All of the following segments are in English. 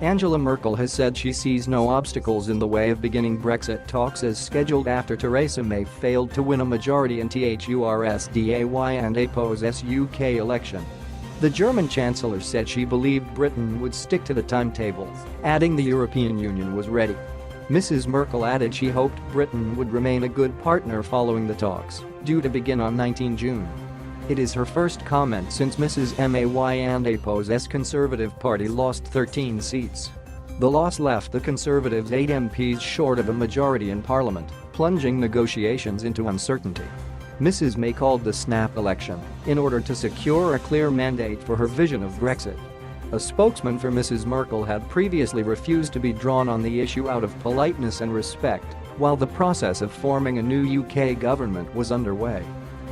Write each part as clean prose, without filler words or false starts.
Angela Merkel has said she sees no obstacles in the way of beginning Brexit talks as scheduled after Theresa May failed to win a majority in THURSDAY and APO's UK election. The German Chancellor said she believed Britain would stick to the timetable, adding the European Union was ready. Mrs. Merkel added she hoped Britain would remain a good partner following the talks, due to begin on 19 June. It is her first comment since Mrs. May and APO's Conservative Party lost 13 seats. The loss left the Conservatives 8 MPs short of a majority in Parliament, plunging negotiations into uncertainty. Mrs. May called the snap election in order to secure a clear mandate for her vision of Brexit. A spokesman for Mrs. Merkel had previously refused to be drawn on the issue out of politeness and respect, while the process of forming a new UK government was underway.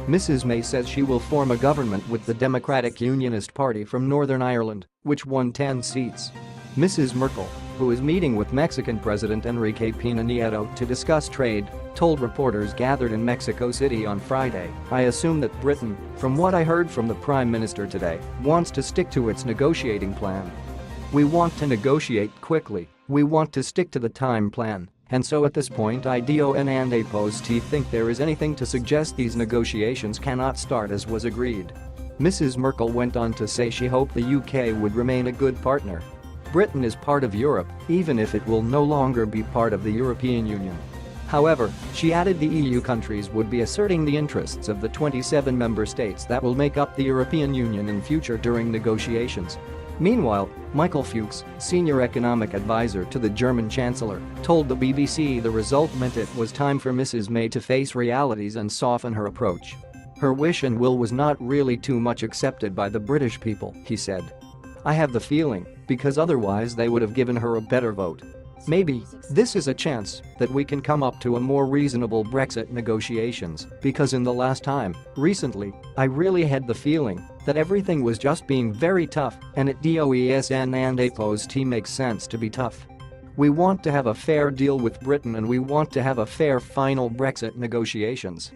Mrs. May says she will form a government with the Democratic Unionist Party from Northern Ireland, which won 10 seats. Mrs. Merkel, who is meeting with Mexican President Enrique Pena Nieto to discuss trade, told reporters gathered in Mexico City on Friday, "I assume that Britain, from what I heard from the Prime Minister today, wants to stick to its negotiating plan. We want to negotiate quickly, we want to stick to the time plan. And so at this point I don't and APO's think there is anything to suggest these negotiations cannot start as was agreed." Mrs. Merkel went on to say she hoped the UK would remain a good partner. Britain is part of Europe, even if it will no longer be part of the European Union. However, she added the EU countries would be asserting the interests of the 27 member states that will make up the European Union in future during negotiations. Meanwhile, Michael Fuchs, senior economic advisor to the German Chancellor, told the BBC the result meant it was time for Mrs. May to face realities and soften her approach. Her wish and will was not really too much accepted by the British people, he said. "I have the feeling, because otherwise they would have given her a better vote. Maybe this is a chance that we can come up to a more reasonable Brexit negotiations, because in the last time, recently, I really had the feeling that everything was just being very tough and it DOESN and APO's makes sense to be tough. We want to have a fair deal with Britain and we want to have a fair final Brexit negotiations."